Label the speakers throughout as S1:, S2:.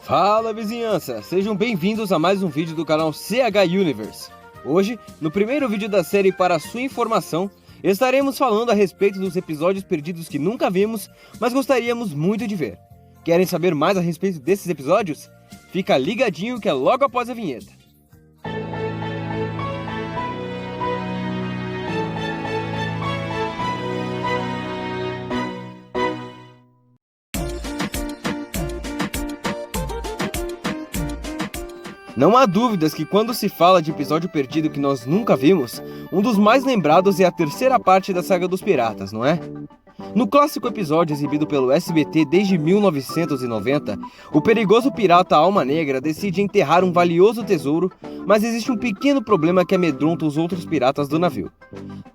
S1: Fala vizinhança, sejam bem-vindos a mais um vídeo do canal CH Universe. Hoje, no primeiro vídeo da série Para Sua Informação, estaremos falando a respeito dos episódios perdidos que nunca vimos, mas gostaríamos muito de ver. Querem saber mais a respeito desses episódios? Fica ligadinho que é logo após a vinheta. Não há dúvidas que quando se fala de episódio perdido que nós nunca vimos, um dos mais lembrados é a terceira parte da Saga dos Piratas, não é? No clássico episódio exibido pelo SBT desde 1990, o perigoso pirata Alma Negra decide enterrar um valioso tesouro, mas existe um pequeno problema que amedronta os outros piratas do navio.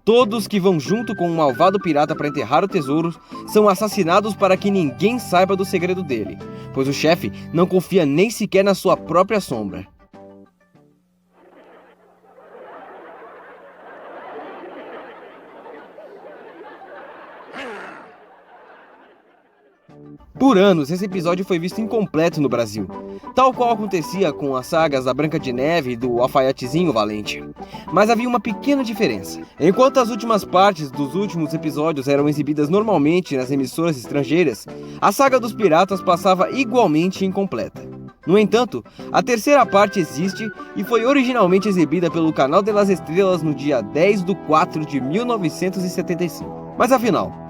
S1: Todos que vão junto com o malvado pirata para enterrar o tesouro são assassinados para que ninguém saiba do segredo dele, pois o chefe não confia nem sequer na sua própria sombra. Por anos, esse episódio foi visto incompleto no Brasil, tal qual acontecia com as sagas da Branca de Neve e do Alfaiatezinho Valente. Mas havia uma pequena diferença. Enquanto as últimas partes dos últimos episódios eram exibidas normalmente nas emissoras estrangeiras, a Saga dos Piratas passava igualmente incompleta. No entanto, a terceira parte existe e foi originalmente exibida pelo Canal de las Estrelas no dia 10/4 de 1975. Mas afinal,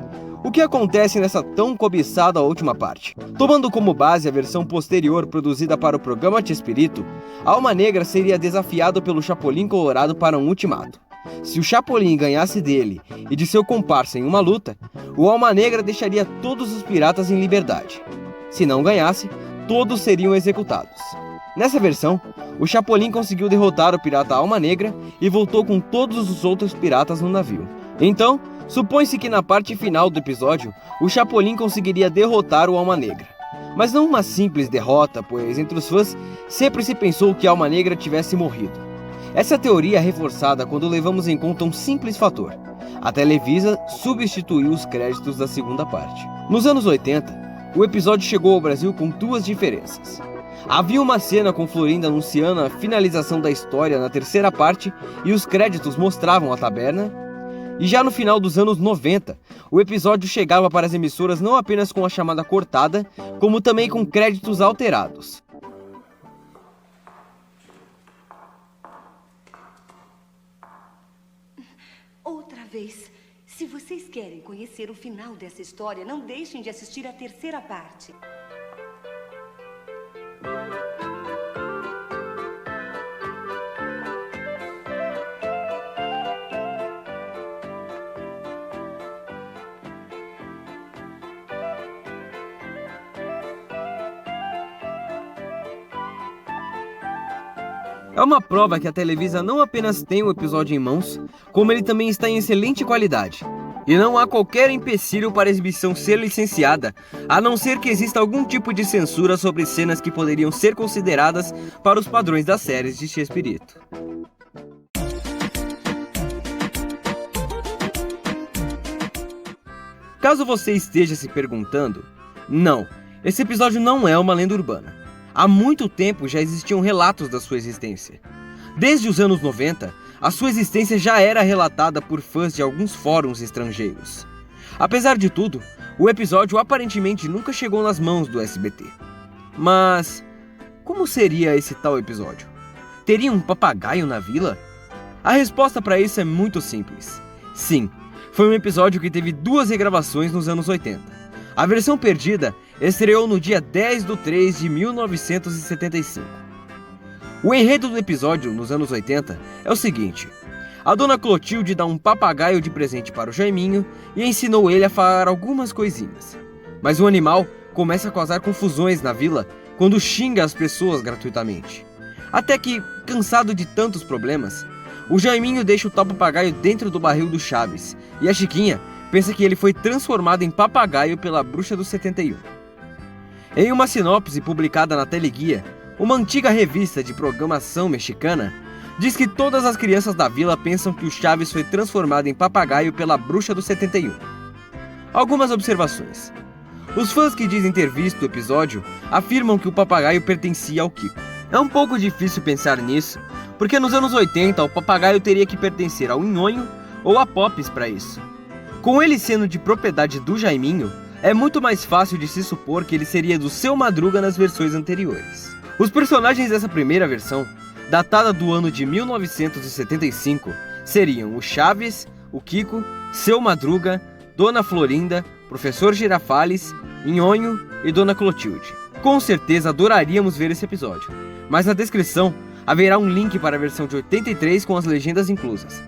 S1: o que acontece nessa tão cobiçada última parte? Tomando como base a versão posterior produzida para o programa Chespirito, Alma Negra seria desafiado pelo Chapolin Colorado para um ultimato. Se o Chapolin ganhasse dele e de seu comparsa em uma luta, o Alma Negra deixaria todos os piratas em liberdade. Se não ganhasse, todos seriam executados. Nessa versão, o Chapolin conseguiu derrotar o pirata Alma Negra e voltou com todos os outros piratas no navio. Então, supõe-se que na parte final do episódio, o Chapolin conseguiria derrotar o Alma Negra. Mas não uma simples derrota, pois entre os fãs sempre se pensou que Alma Negra tivesse morrido. Essa teoria é reforçada quando levamos em conta um simples fator: a Televisa substituiu os créditos da segunda parte. Nos anos 80, o episódio chegou ao Brasil com duas diferenças. Havia uma cena com Florinda anunciando a finalização da história na terceira parte e os créditos mostravam a taberna. E já no final dos anos 90, o episódio chegava para as emissoras não apenas com a chamada cortada, como também com créditos alterados.
S2: Outra vez, se vocês querem conhecer o final dessa história, não deixem de assistir a terceira parte.
S1: É uma prova que a Televisa não apenas tem o episódio em mãos, como ele também está em excelente qualidade. E não há qualquer empecilho para a exibição ser licenciada, a não ser que exista algum tipo de censura sobre cenas que poderiam ser consideradas para os padrões das séries de Chespirito. Caso você esteja se perguntando, não, esse episódio não é uma lenda urbana. Há muito tempo já existiam relatos da sua existência. Desde os anos 90, a sua existência já era relatada por fãs de alguns fóruns estrangeiros. Apesar de tudo, o episódio aparentemente nunca chegou nas mãos do SBT. Mas como seria esse tal episódio? Teria um papagaio na vila? A resposta para isso é muito simples. Sim, foi um episódio que teve duas regravações nos anos 80. A versão perdida estreou no dia 10/3 de 1975. O enredo do episódio, nos anos 80, é o seguinte: a dona Clotilde dá um papagaio de presente para o Jaiminho e ensinou ele a falar algumas coisinhas. Mas o animal começa a causar confusões na vila quando xinga as pessoas gratuitamente. Até que, cansado de tantos problemas, o Jaiminho deixa o tal papagaio dentro do barril do Chaves e a Chiquinha pensa que ele foi transformado em papagaio pela bruxa do 71. Em uma sinopse publicada na Teleguia, uma antiga revista de programação mexicana, diz que todas as crianças da vila pensam que o Chaves foi transformado em papagaio pela bruxa do 71. Algumas observações. Os fãs que dizem ter visto o episódio afirmam que o papagaio pertencia ao Kiko. É um pouco difícil pensar nisso, porque nos anos 80 o papagaio teria que pertencer ao Nhonho ou a Pops para isso. Com ele sendo de propriedade do Jaiminho, é muito mais fácil de se supor que ele seria do Seu Madruga nas versões anteriores. Os personagens dessa primeira versão, datada do ano de 1975, seriam o Chaves, o Kiko, Seu Madruga, Dona Florinda, Professor Girafales, Nhonho e Dona Clotilde. Com certeza adoraríamos ver esse episódio, mas na descrição haverá um link para a versão de 83 com as legendas inclusas.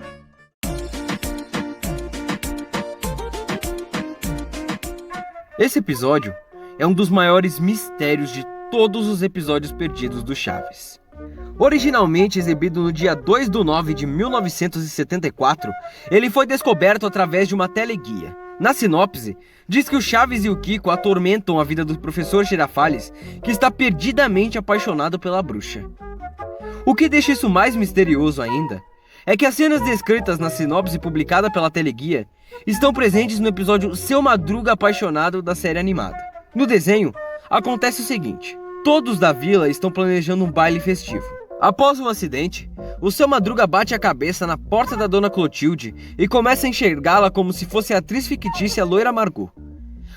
S1: Esse episódio é um dos maiores mistérios de todos os episódios perdidos do Chaves. Originalmente exibido no dia 2 de 9 de 1974, ele foi descoberto através de uma teleguia. Na sinopse, diz que o Chaves e o Kiko atormentam a vida do professor Girafales, que está perdidamente apaixonado pela bruxa. O que deixa isso mais misterioso ainda é que as cenas descritas na sinopse publicada pela teleguia estão presentes no episódio Seu Madruga Apaixonado da série animada. No desenho, acontece o seguinte: todos da vila estão planejando um baile festivo. Após um acidente, o Seu Madruga bate a cabeça na porta da Dona Clotilde e começa a enxergá-la como se fosse a atriz fictícia Loira Margot.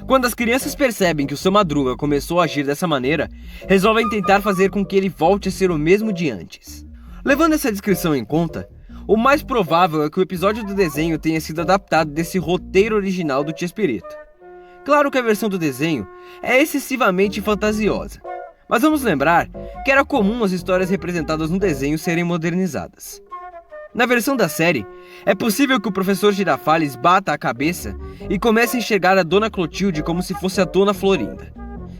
S1: Quando as crianças percebem que o Seu Madruga começou a agir dessa maneira, resolvem tentar fazer com que ele volte a ser o mesmo de antes. Levando essa descrição em conta, o mais provável é que o episódio do desenho tenha sido adaptado desse roteiro original do Chespirito. Claro que a versão do desenho é excessivamente fantasiosa, mas vamos lembrar que era comum as histórias representadas no desenho serem modernizadas. Na versão da série, é possível que o professor Girafales bata a cabeça e comece a enxergar a Dona Clotilde como se fosse a Dona Florinda.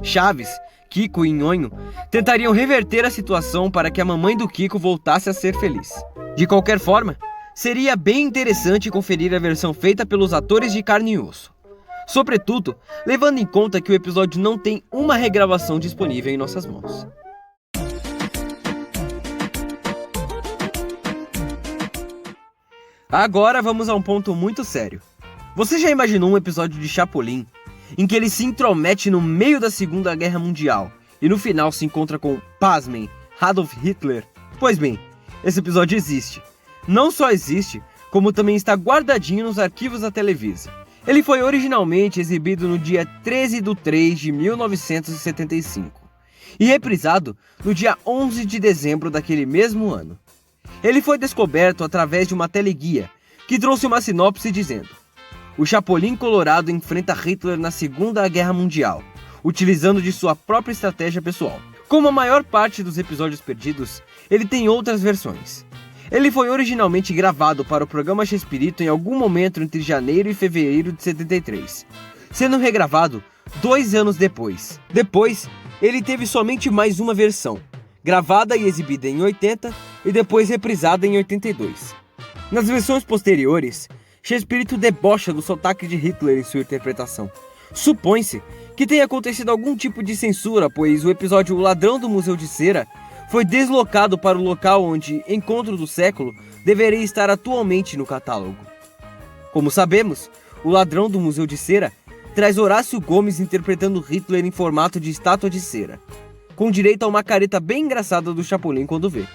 S1: Chaves, Kiko e Nhonho tentariam reverter a situação para que a mamãe do Kiko voltasse a ser feliz. De qualquer forma, seria bem interessante conferir a versão feita pelos atores de carne e osso. Sobretudo, levando em conta que o episódio não tem uma regravação disponível em nossas mãos. Agora vamos a um ponto muito sério. Você já imaginou um episódio de Chapolin em que ele se intromete no meio da Segunda Guerra Mundial e no final se encontra com, pasmem, Adolf Hitler? Pois bem, esse episódio existe. Não só existe, como também está guardadinho nos arquivos da Televisa. Ele foi originalmente exibido no dia 13 de 3 de 1975 e reprisado no dia 11 de dezembro daquele mesmo ano. Ele foi descoberto através de uma teleguia que trouxe uma sinopse dizendo: o Chapolin Colorado enfrenta Hitler na Segunda Guerra Mundial, utilizando de sua própria estratégia pessoal. Como a maior parte dos episódios perdidos, ele tem outras versões. Ele foi originalmente gravado para o programa Chespirito em algum momento entre janeiro e fevereiro de 73, sendo regravado 2 anos depois. Depois, ele teve somente mais uma versão, gravada e exibida em 80 e depois reprisada em 82. Nas versões posteriores, Chespirito debocha do sotaque de Hitler em sua interpretação. Supõe-se que tenha acontecido algum tipo de censura, pois o episódio O Ladrão do Museu de Cera foi deslocado para o local onde Encontro do Século deveria estar atualmente no catálogo. Como sabemos, O Ladrão do Museu de Cera traz Horácio Gomes interpretando Hitler em formato de estátua de cera, com direito a uma careta bem engraçada do Chapolin quando vê.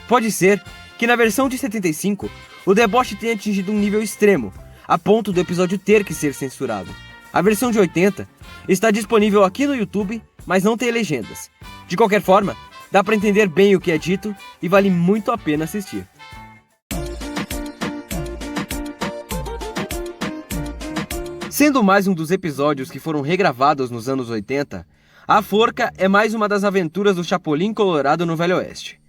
S1: Pode ser que na versão de 75, o deboche tenha atingido um nível extremo, a ponto do episódio ter que ser censurado. A versão de 80 está disponível aqui no YouTube, mas não tem legendas. De qualquer forma, dá para entender bem o que é dito e vale muito a pena assistir. Sendo mais um dos episódios que foram regravados nos anos 80, A Forca é mais uma das aventuras do Chapolin Colorado no Velho Oeste.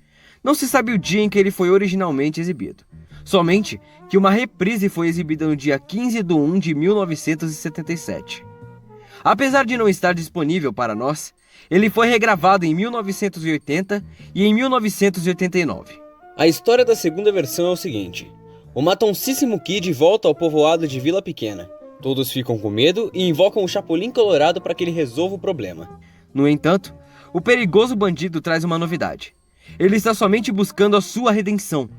S1: Não se sabe o dia em que ele foi originalmente exibido, somente que uma reprise foi exibida no dia 15 de 1 de 1977. Apesar de não estar disponível para nós, ele foi regravado em 1980 e em 1989. A história da segunda versão é o seguinte: o matoncíssimo Kid volta ao povoado de Vila Pequena. Todos ficam com medo e invocam o Chapolin Colorado para que ele resolva o problema. No entanto, o perigoso bandido traz uma novidade. Ele está somente buscando a sua redenção,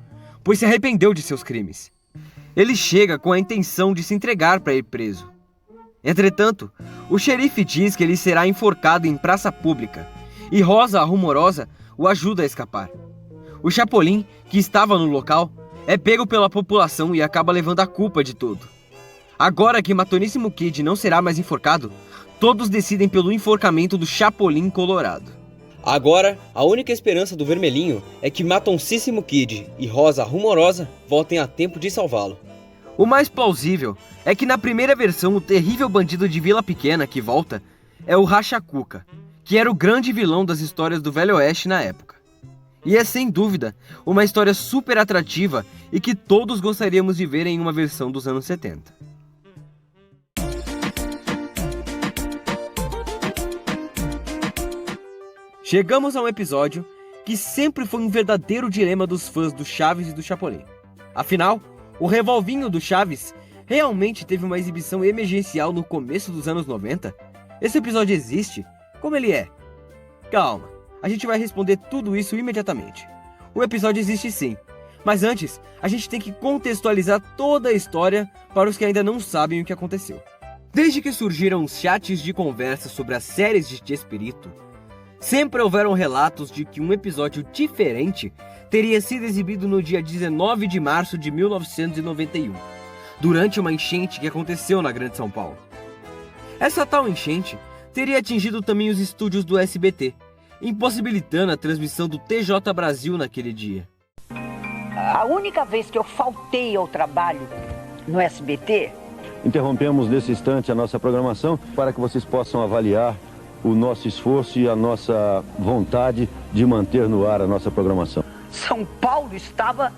S1: pois se arrependeu de seus crimes. Ele chega com a intenção de se entregar para ir preso. Entretanto, o xerife diz que ele será enforcado em praça pública, e Rosa a Rumorosa o ajuda a escapar. O Chapolin, que estava no local, é pego pela população e acaba levando a culpa de tudo. Agora que Matoníssimo Kid não será mais enforcado, todos decidem pelo enforcamento do Chapolin Colorado. Agora, a única esperança do Vermelhinho é que Matoncíssimo Kid e Rosa Rumorosa voltem a tempo de salvá-lo. O mais plausível é que na primeira versão o terrível bandido de Vila Pequena que volta é o Racha Cuca, que era o grande vilão das histórias do Velho Oeste na época. E é sem dúvida uma história super atrativa e que todos gostaríamos de ver em uma versão dos anos 70. Chegamos a um episódio que sempre foi um verdadeiro dilema dos fãs do Chaves e do Chapolin. Afinal, o revolvinho do Chaves realmente teve uma exibição emergencial no começo dos anos 90? Esse episódio existe? Como ele é? Calma, a gente vai responder tudo isso imediatamente. O episódio existe sim, mas antes, a gente tem que contextualizar toda a história para os que ainda não sabem o que aconteceu. Desde que surgiram os chats de conversa sobre as séries de Chespirito, sempre houveram relatos de que um episódio diferente teria sido exibido no dia 19 de março de 1991, durante uma enchente que aconteceu na Grande São Paulo. Essa tal enchente teria atingido também os estúdios do SBT, impossibilitando a transmissão do TJ Brasil naquele dia.
S3: A única vez que eu faltei ao trabalho no SBT...
S4: Interrompemos nesse instante a nossa programação para que vocês possam avaliar o nosso esforço e a nossa vontade de manter no ar a nossa programação.
S3: São Paulo estava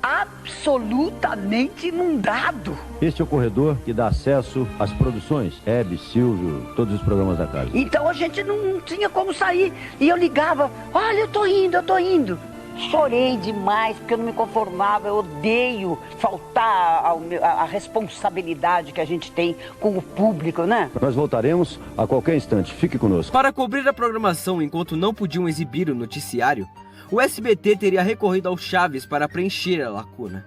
S3: absolutamente inundado.
S4: Este é o corredor que dá acesso às produções, Hebe, Silvio, todos os programas da casa.
S3: Então a gente não tinha como sair. E eu ligava, olha, eu tô indo. Chorei demais, porque eu não me conformava. Eu odeio faltar a responsabilidade que a gente tem com o público, né?
S4: Nós voltaremos a qualquer instante. Fique conosco.
S1: Para cobrir a programação enquanto não podiam exibir o noticiário, o SBT teria recorrido ao Chaves para preencher a lacuna.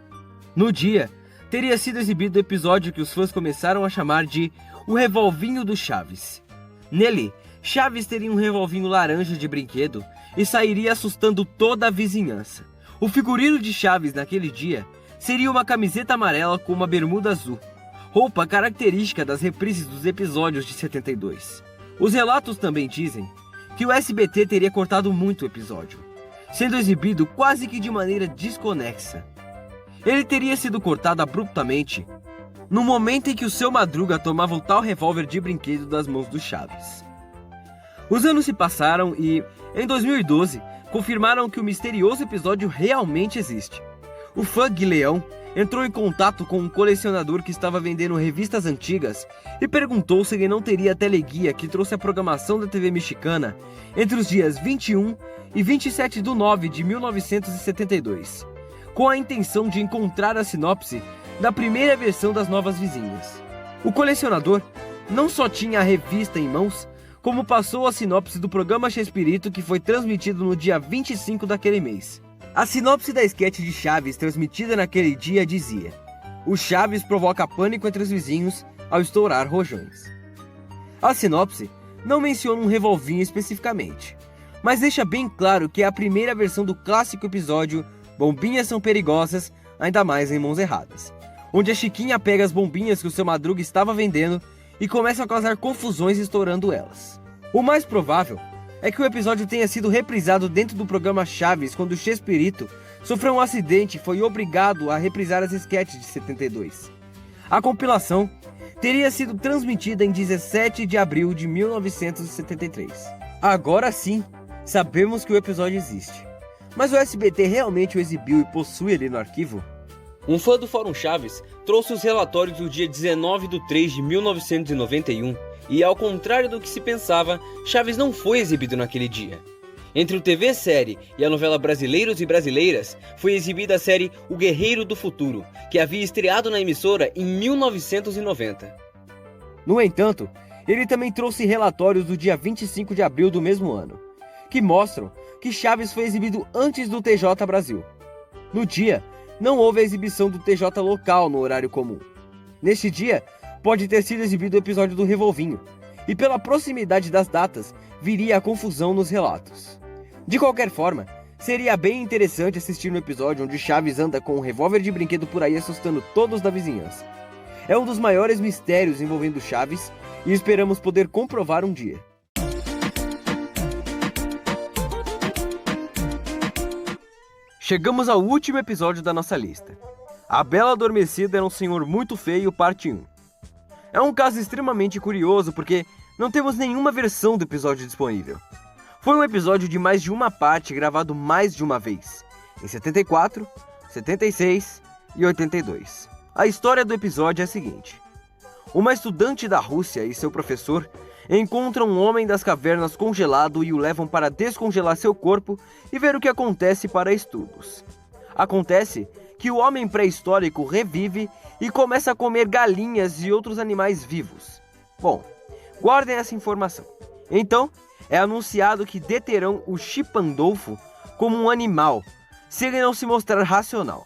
S1: No dia, teria sido exibido o episódio que os fãs começaram a chamar de O Revolvinho do Chaves. Nele, Chaves teria um revolvinho laranja de brinquedo e sairia assustando toda a vizinhança. O figurino de Chaves naquele dia seria uma camiseta amarela com uma bermuda azul, roupa característica das reprises dos episódios de 72. Os relatos também dizem que o SBT teria cortado muito o episódio, sendo exibido quase que de maneira desconexa. Ele teria sido cortado abruptamente no momento em que o Seu Madruga tomava o tal revólver de brinquedo das mãos do Chaves. Os anos se passaram e, em 2012, confirmaram que o misterioso episódio realmente existe. O fã Gui Leão entrou em contato com um colecionador que estava vendendo revistas antigas e perguntou se ele não teria a teleguia que trouxe a programação da TV mexicana entre os dias 21 e 27 de 9 de 1972, com a intenção de encontrar a sinopse da primeira versão das Novas Vizinhas. O colecionador não só tinha a revista em mãos, como passou a sinopse do programa Chespirito que foi transmitido no dia 25 daquele mês. A sinopse da esquete de Chaves transmitida naquele dia dizia: o Chaves provoca pânico entre os vizinhos ao estourar rojões. A sinopse não menciona um revolvinho especificamente, mas deixa bem claro que é a primeira versão do clássico episódio Bombinhas São Perigosas, ainda mais em mãos erradas, onde a Chiquinha pega as bombinhas que o Seu Madruga estava vendendo e começa a causar confusões estourando elas. O mais provável é que o episódio tenha sido reprisado dentro do programa Chaves quando o Chespirito sofreu um acidente e foi obrigado a reprisar as esquetes de 72. A compilação teria sido transmitida em 17 de abril de 1973. Agora sim, sabemos que o episódio existe. Mas o SBT realmente o exibiu e possui ele no arquivo? Um fã do Fórum Chaves trouxe os relatórios do dia 19 de 3 de 1991 e, ao contrário do que se pensava, Chaves não foi exibido naquele dia. Entre o TV Série e a novela Brasileiros e Brasileiras, foi exibida a série O Guerreiro do Futuro, que havia estreado na emissora em 1990. No entanto, ele também trouxe relatórios do dia 25 de abril do mesmo ano, que mostram que Chaves foi exibido antes do TJ Brasil. No dia, não houve a exibição do TJ local no horário comum. Neste dia, pode ter sido exibido o episódio do Revolvinho, e pela proximidade das datas, viria a confusão nos relatos. De qualquer forma, seria bem interessante assistir no episódio onde Chaves anda com um revólver de brinquedo por aí assustando todos da vizinhança. É um dos maiores mistérios envolvendo Chaves e esperamos poder comprovar um dia. Chegamos ao último episódio da nossa lista. A Bela Adormecida era um senhor muito feio, parte 1. É um caso extremamente curioso porque não temos nenhuma versão do episódio disponível. Foi um episódio de mais de uma parte gravado mais de uma vez, em 74, 76 e 82. A história do episódio é a seguinte. Uma estudante da Rússia e seu professor encontram um homem das cavernas congelado e o levam para descongelar seu corpo e ver o que acontece para estudos. Acontece que o homem pré-histórico revive e começa a comer galinhas e outros animais vivos. Bom, guardem essa informação. Então, é anunciado que deterão o Chipandolfo como um animal, se ele não se mostrar racional.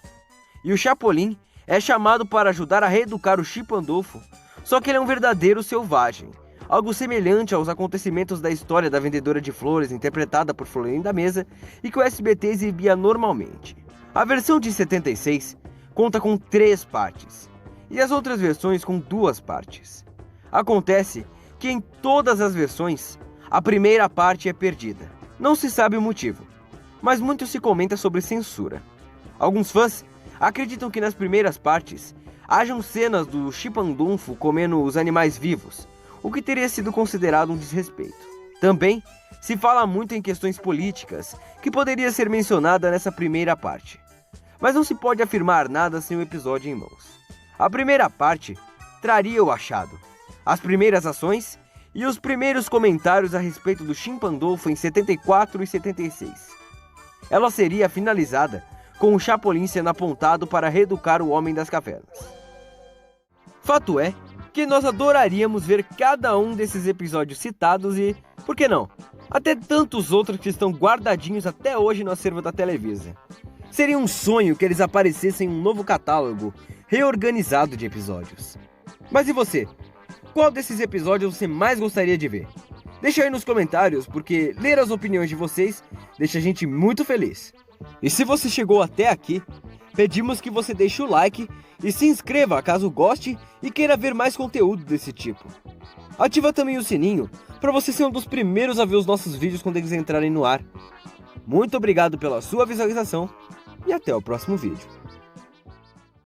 S1: E o Chapolin é chamado para ajudar a reeducar o Chipandolfo, só que ele é um verdadeiro selvagem, algo semelhante aos acontecimentos da história da vendedora de flores interpretada por Florinda Mesa e que o SBT exibia normalmente. A versão de 76 conta com 3 partes, e as outras versões com 2 partes. Acontece que em todas as versões, a primeira parte é perdida. Não se sabe o motivo, mas muito se comenta sobre censura. Alguns fãs acreditam que nas primeiras partes hajam cenas do Chipandolfo comendo os animais vivos, o que teria sido considerado um desrespeito. Também se fala muito em questões políticas, que poderia ser mencionada nessa primeira parte. Mas não se pode afirmar nada sem o episódio em mãos. A primeira parte traria o achado, as primeiras ações e os primeiros comentários a respeito do Chipandolfo em 74 e 76. Ela seria finalizada com o Chapolin sendo apontado para reeducar o Homem das Cavernas. Fato é que nós adoraríamos ver cada um desses episódios citados e, por que não, até tantos outros que estão guardadinhos até hoje no acervo da Televisa. Seria um sonho que eles aparecessem em um novo catálogo reorganizado de episódios. Mas e você? Qual desses episódios você mais gostaria de ver? Deixa aí nos comentários, porque ler as opiniões de vocês deixa a gente muito feliz. E se você chegou até aqui, pedimos que você deixe o like e se inscreva caso goste e queira ver mais conteúdo desse tipo. Ativa também o sininho para você ser um dos primeiros a ver os nossos vídeos quando eles entrarem no ar. Muito obrigado pela sua visualização e até o próximo vídeo.